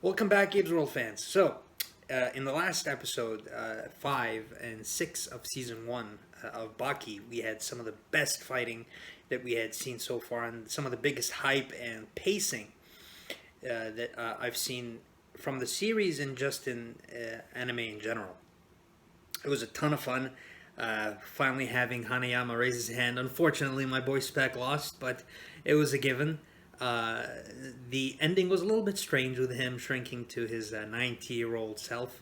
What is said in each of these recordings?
Welcome back, Games World fans. In the last episode, 5 and 6 of Season 1 of Baki, we had some of the best fighting that we had seen so far, and some of the biggest hype and pacing that I've seen from the series and just in anime in general. It was a ton of fun. Finally having Hanayama raise his hand. Unfortunately, my boy Spec lost, but it was a given. Uh, the ending was a little bit strange with him shrinking to his 90-year-old self.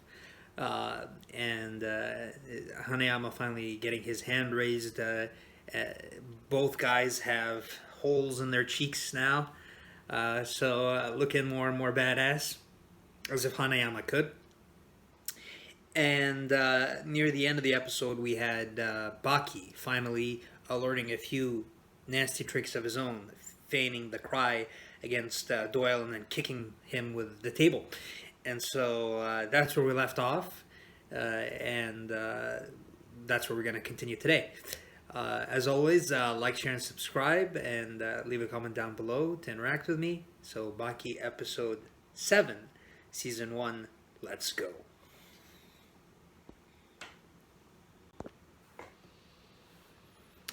And Hanayama finally getting his hand raised. Uh, Both guys have holes in their cheeks now. Looking more and more badass, as if Hanayama could. And near the end of the episode, we had Baki finally learning a few nasty tricks of his own, feigning the cry against Doyle and then kicking him with the table. And so that's where we left off, and that's where we're going to continue today. As always, like, share, and subscribe, and leave a comment down below to interact with me. So, Baki episode 7, season 1, let's go.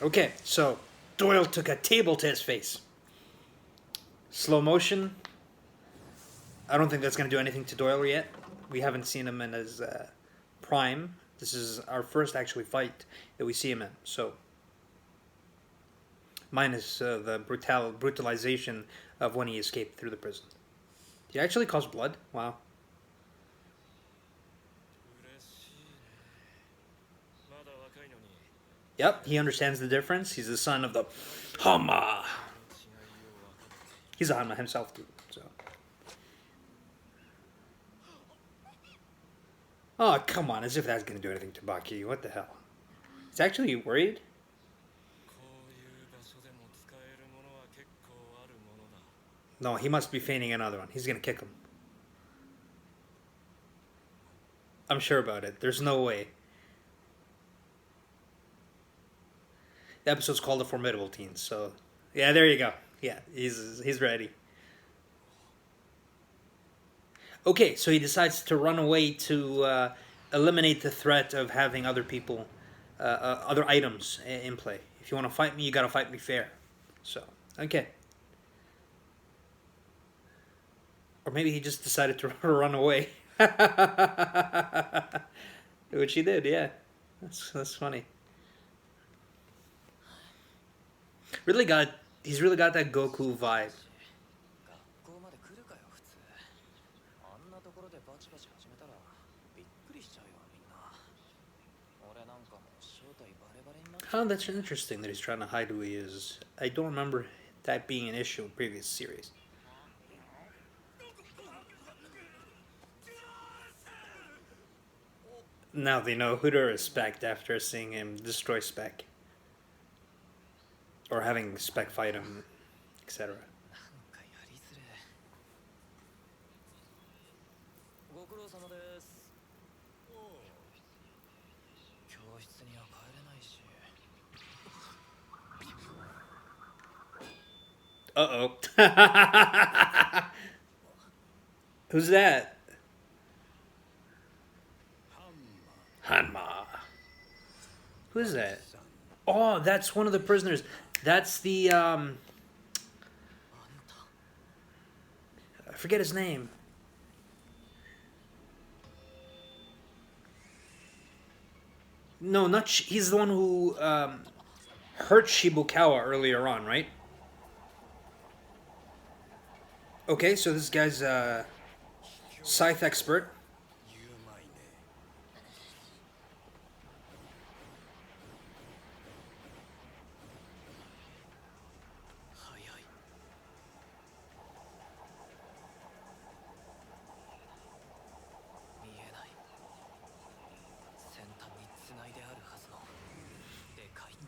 Okay, so Doyle took a table to his face. Slow motion. I don't think that's going to do anything to Doyle yet. We haven't seen him in his prime. This is our first actually fight that we see him in. So, minus the brutalization of when he escaped through the prison. He actually caused blood. Wow. Yep, he understands the difference. He's the son of the Hama. He's a Hama himself, too. So. Oh, come on, as if that's going to do anything to Baki. What the hell? He's actually worried? No, he must be feigning another one. He's going to kick him. I'm sure about it. There's no way. The episode's called The Formidable Teens, so... Yeah, there you go. Yeah, he's ready. Okay, so he decides to run away to eliminate the threat of having other people, other items in play. If you want to fight me, you gotta fight me fair. So, okay. Or maybe he just decided to run away. Which he did, yeah. That's funny. He's really got that Goku vibe. Oh, that's interesting that he's trying to hide who he is. I don't remember that being an issue in previous series. Now they know who to respect after seeing him destroy Spec. Or having Spec fight him, etc. Uh-oh. Who's that? Hanma. Who's that? Oh, that's one of the prisoners. That's the, I forget his name. No, not... he's the one who, hurt Shibukawa earlier on, right? Okay, so this guy's a scythe expert.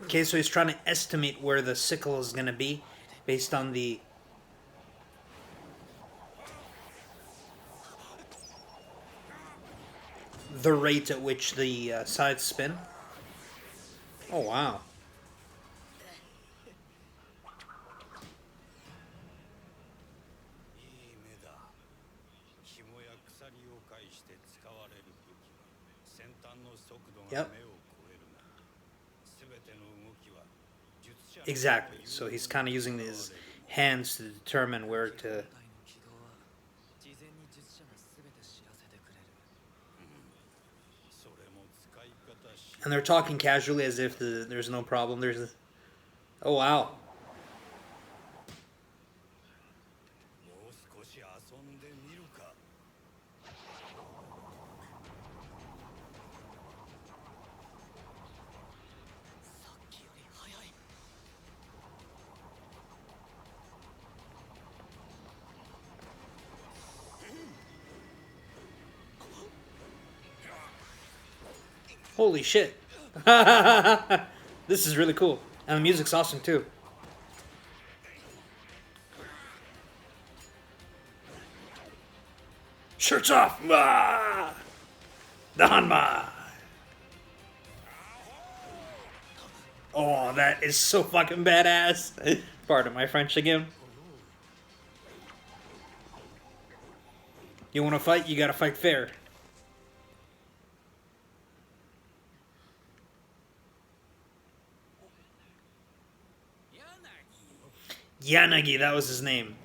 Okay, so he's trying to estimate where the sickle is going to be based on the rate at which the sides spin. Oh, wow. Yep. Exactly. So he's kind of using his hands to determine where to. And they're talking casually as if there's no problem. Oh wow. Holy shit. This is really cool. And the music's awesome too. Shirts off! Ah! The Hanma! Oh, that is so fucking badass. Pardon my French again. You want to fight? You gotta fight fair. Yanagi, that was his name.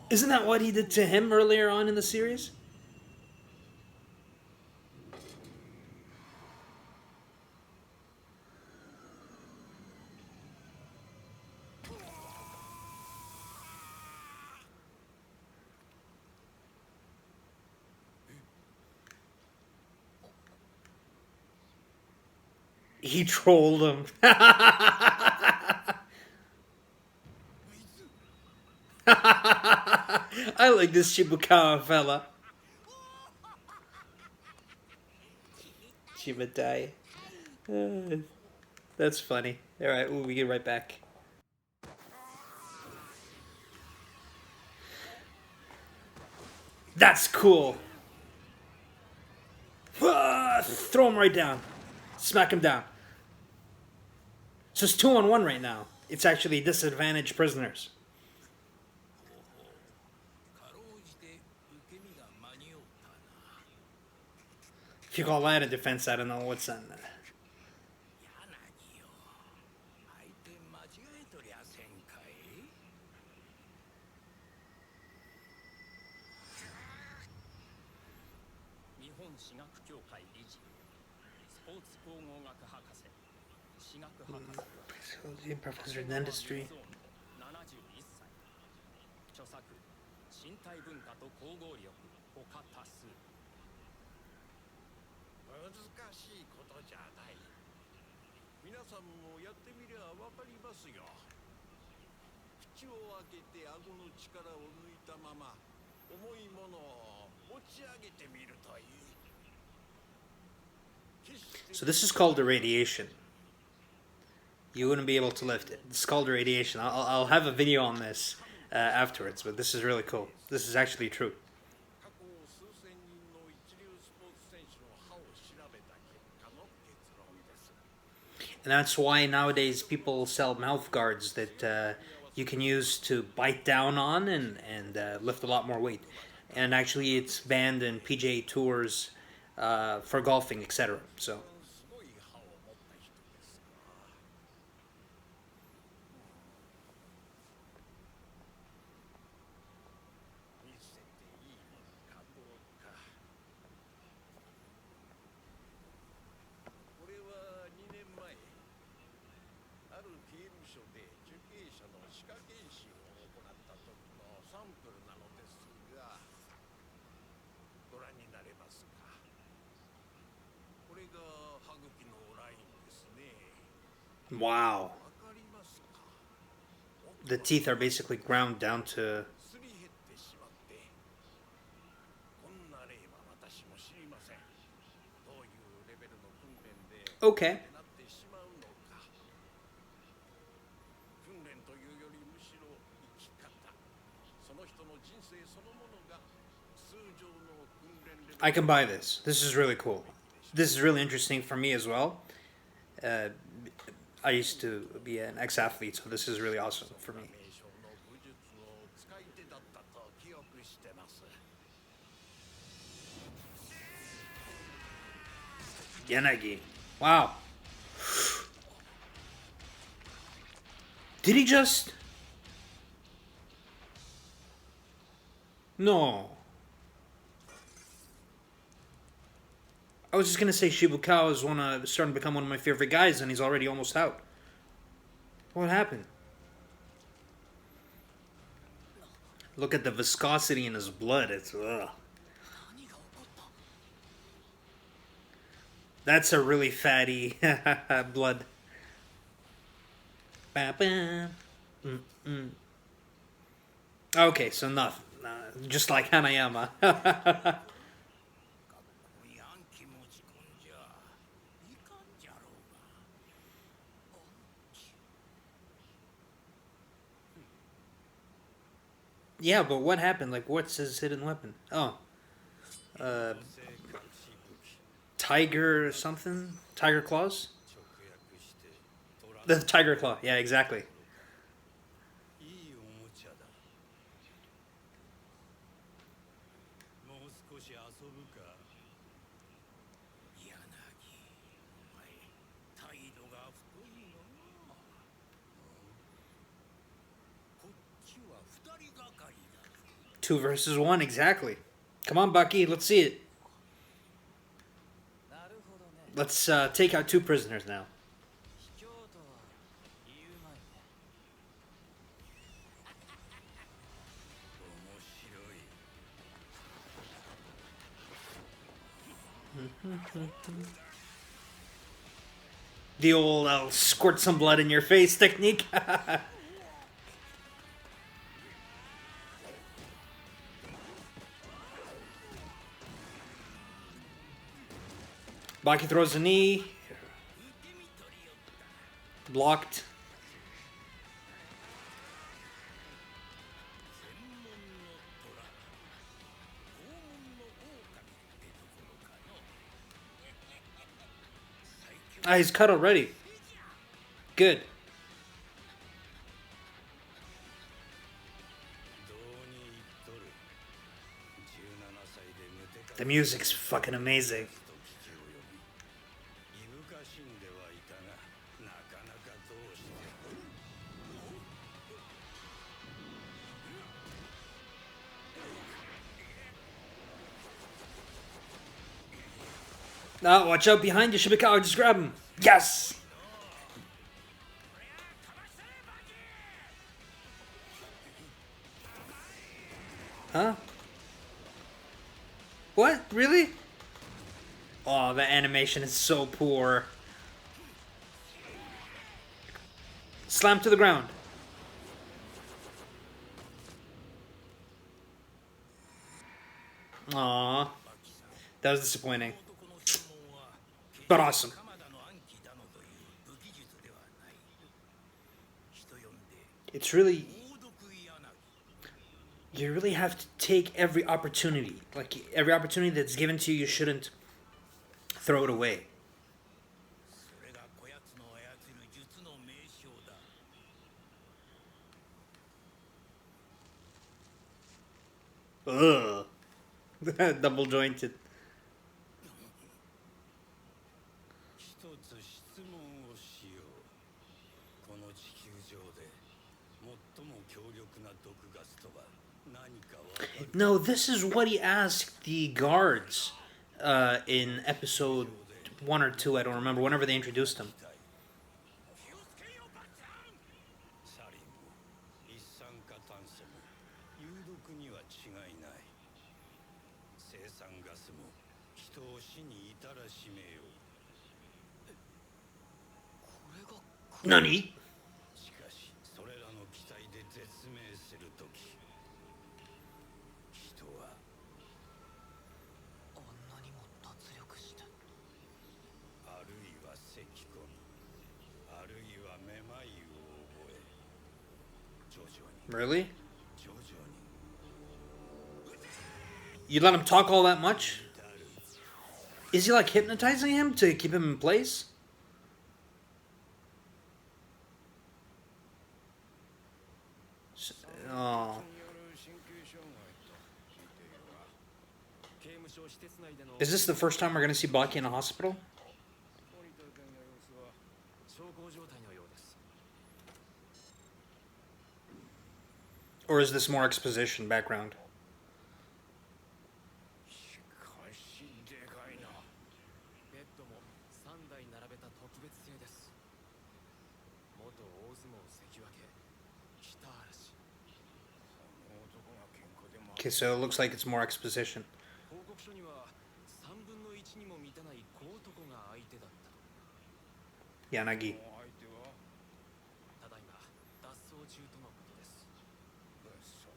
Isn't that what he did to him earlier on in the series? He trolled him. I like this Shibukawa fella. Shibutai. That's funny. Alright, we get right back. That's cool. Throw him right down. Smack him down. So it's 2-on-1 right now. It's actually disadvantaged prisoners. If you call that a defense, I don't know what's on that. Professor of dentistry. So this is called irradiation. You wouldn't be able to lift it. It's called irradiation. I'll have a video on this afterwards, but this is really cool. This is actually true. And that's why nowadays people sell mouth guards that you can use to bite down on and lift a lot more weight. And actually it's banned in PGA tours for golfing, etc. So. Wow. The teeth are basically ground down to... Okay. I can buy this. This is really cool. This is really interesting for me as well. I used to be an ex-athlete, so this is really awesome for me. Yanagi. Wow. Did he just... No. I was just gonna say Shibukawa is starting to become one of my favorite guys, and he's already almost out. What happened? Look at the viscosity in his blood. It's ugh. That's a really fatty blood. Okay, so nothing. Just like Hanayama. Yeah, but what happened? Like, what's his hidden weapon? Oh. Uh, tiger something? Tiger claws? The tiger claw. Yeah, exactly. Two versus one, exactly. Come on, Baki, let's see it. Let's take out two prisoners now. The old I'll squirt some blood in your face technique. Baki throws a knee. Blocked. Ah, he's cut already. Good. The music's fucking amazing. Oh, watch out behind you, Shibikawa. Just grab him. Yes! Huh? What? Really? Oh, the animation is so poor. Slam to the ground. Aww. That was disappointing. But awesome. It's really... You really have to take every opportunity. Like, every opportunity that's given to you, you shouldn't throw it away. Ugh. Double jointed. No, this is what he asked the guards in episode 1 or 2, I don't remember, whenever they introduced him. Nani? Really? You let him talk all that much? Is he like hypnotizing him to keep him in place? Oh. Is this the first time we're going to see Baki in a hospital? Or is this more exposition background? しかしでかいな。ベッドも3台並べた特別製です。元大相撲関脇北嵐。この男が喧嘩でも。Okay, so it looks like it's more exposition. 報告書には3分の1にも満たない小男が相手だったと。Yanagi. 相手はただいま脱走中とのことです。脱走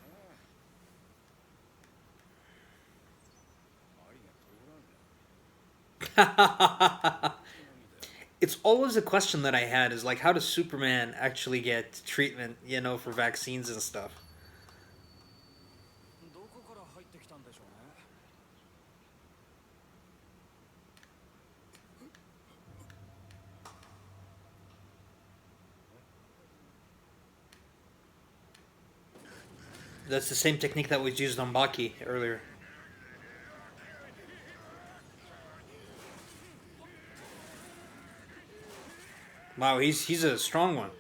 ね。針が通らんな。It's always a question that I had is like, how does Superman actually get treatment, for vaccines and stuff? どこから入ってきたんでしょうね。That's the same technique that was used on Baki earlier. Wow, he's a strong one.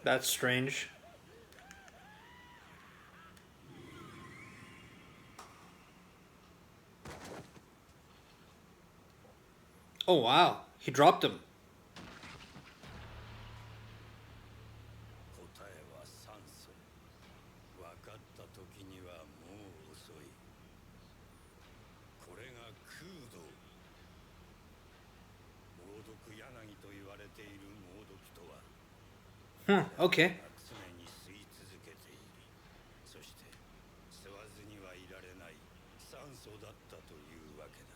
That's strange. Oh wow, he dropped him. 答えは酸素。分かった時にはもう遅い。これが空洞。猛毒柳と言われている猛毒とは。Okay. 常に吸い続けている。そして吸わずにはいられない酸素だったというわけだ。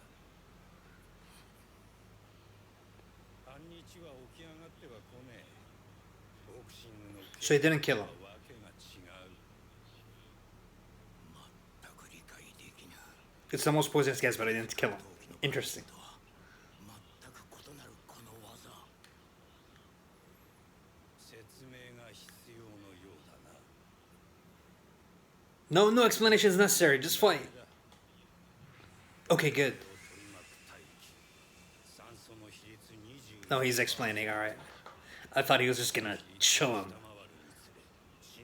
半日は起き上がっては来ねえ。ボクシングの So he didn't kill him. わけが違う。全く理解できない。 It's the most poisonous gas, but I didn't kill him. Interesting. 全く異なるこの技。説明が必要のようだな。 No explanation is necessary. Just fight. Okay, good. 取り巻く大気。酸素の比率20。 No, he's explaining. All right. I thought he was just gonna chill him. 下回るにつれ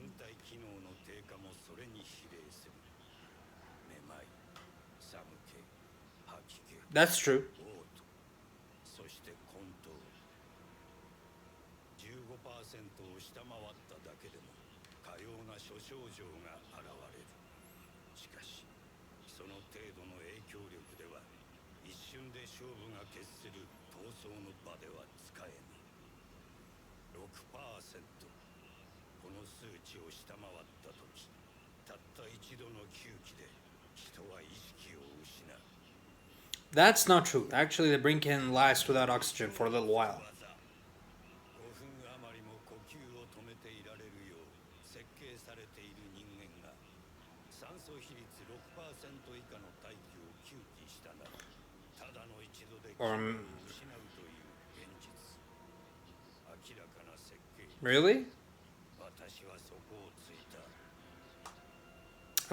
身体機能の低下もそれに比例する。めまい、寒気、吐き気、 That's true. 嘔吐、そして混沌。15% を下回っただけでもかような諸症状が現れる。しかしその程度の影響力では一瞬で勝負が決する闘争の場では使えぬ。6%。この数値を下回った時、たった一度の吸気で人は意識を失う。 That's not true. Actually, the brain can last without oxygen for a little while. 5分余りも呼吸を止めていられるよう設計されている人間が酸素比率 6% 以下の大気を吸気したならただの一度で気を失うという現実。明らかな設計。 Really? 私はそこをついた。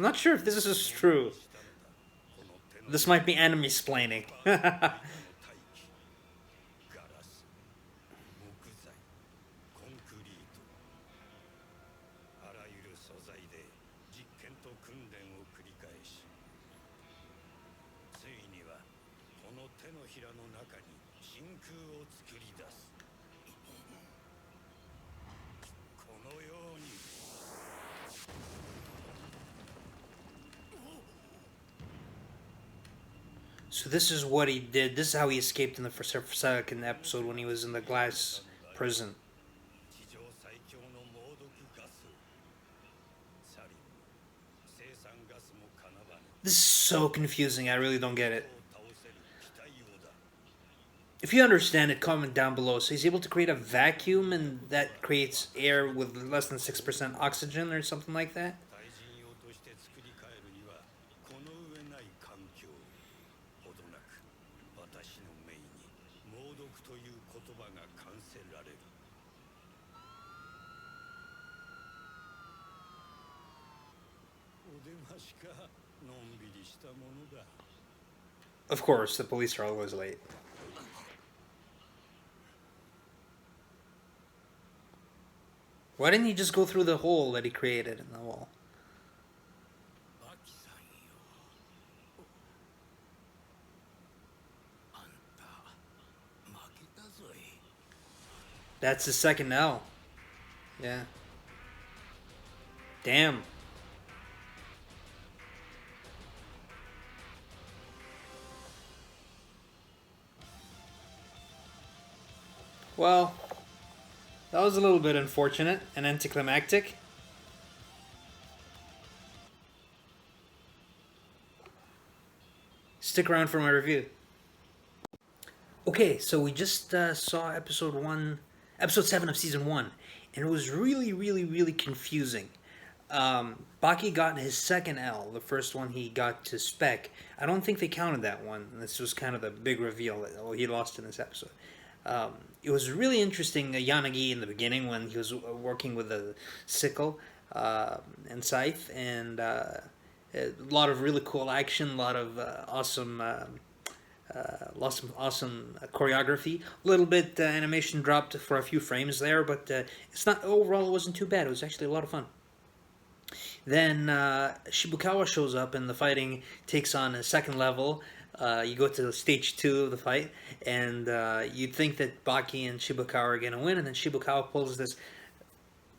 I'm not sure if this is true. This might be enemy splaining. 大気、ガラス、木材、コンクリート、あらゆる素材で実験と訓練を繰り返し、ついにはこの手のひらの中に真空を作り出す。このように。 So this is what he did. This is how he escaped in the second episode when he was in the glass prison. 地上最強の猛毒ガス。サリン、生産ガスもかなわぬ。 This is so confusing. I really don't get it. 倒せる気体用だ。 If you understand it, comment down below. So he's able to create a vacuum and that creates air with less than 6% oxygen or something like that? 対人用として作り変えるにはこの上ない環境。ほどなく私の目に猛毒という言葉が感せられる。お出ましか。のんびりしたものだ。 Of course, the police are always late. Why didn't he just go through the hole that he created in the wall? バキさんよ、あんた負けたぞい。 That's his second L. Yeah. Damn. Well, that was a little bit unfortunate and anticlimactic. Stick around for my review. Okay, so we just saw episode 7 of season 1, and it was really, really, really confusing. Baki got his second L. The first one he got to Spec. I don't think they counted that one. This was kind of the big reveal that he lost in this episode. It was really interesting, Yanagi in the beginning when he was working with the sickle and scythe, and a lot of really cool action, a lot of awesome choreography. A little bit animation dropped for a few frames there, but it's not overall. It wasn't too bad. It was actually a lot of fun. Then Shibukawa shows up, and the fighting takes on a second level. You go to stage 2 of the fight, and you'd think that Baki and Shibukawa are going to win, and then Shibukawa pulls this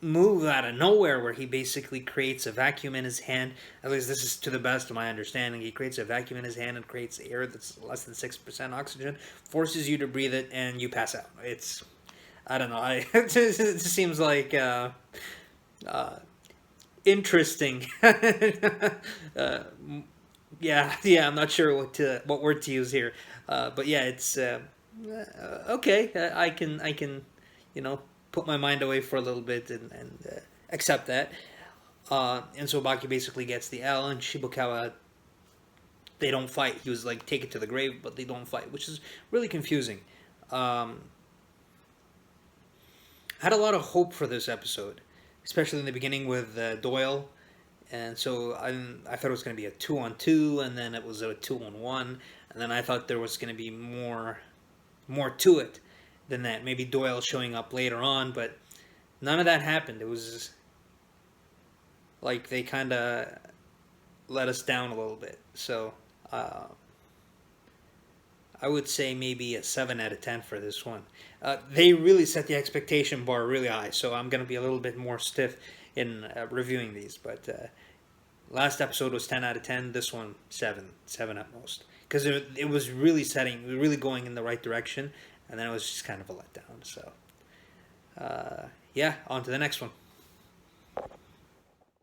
move out of nowhere where he basically creates a vacuum in his hand. At least this is to the best of my understanding. He creates a vacuum in his hand and creates air that's less than 6% oxygen, forces you to breathe it, and you pass out. It's, I don't know. It just seems like interesting. Yeah. I'm not sure what word to use here, but yeah, it's okay. I can, you know, put my mind away for a little bit and accept that. And so Baki basically gets the L, and Shibukawa, they don't fight. He was like, take it to the grave, but they don't fight, which is really confusing. I had a lot of hope for this episode, especially in the beginning with Doyle. And so I thought it was going to be a 2-on-2, and then it was a 2-on-1, and then I thought there was going to be more to it than that. Maybe Doyle showing up later on, but none of that happened. It was like they kind of let us down a little bit. So I would say maybe a 7 out of 10 for this one. They really set the expectation bar really high, so I'm going to be a little bit more stiff in reviewing these. But last episode was 10 out of 10. This one, 7 at most. Because it was really really going in the right direction, and then it was just kind of a letdown. So, yeah, on to the next one.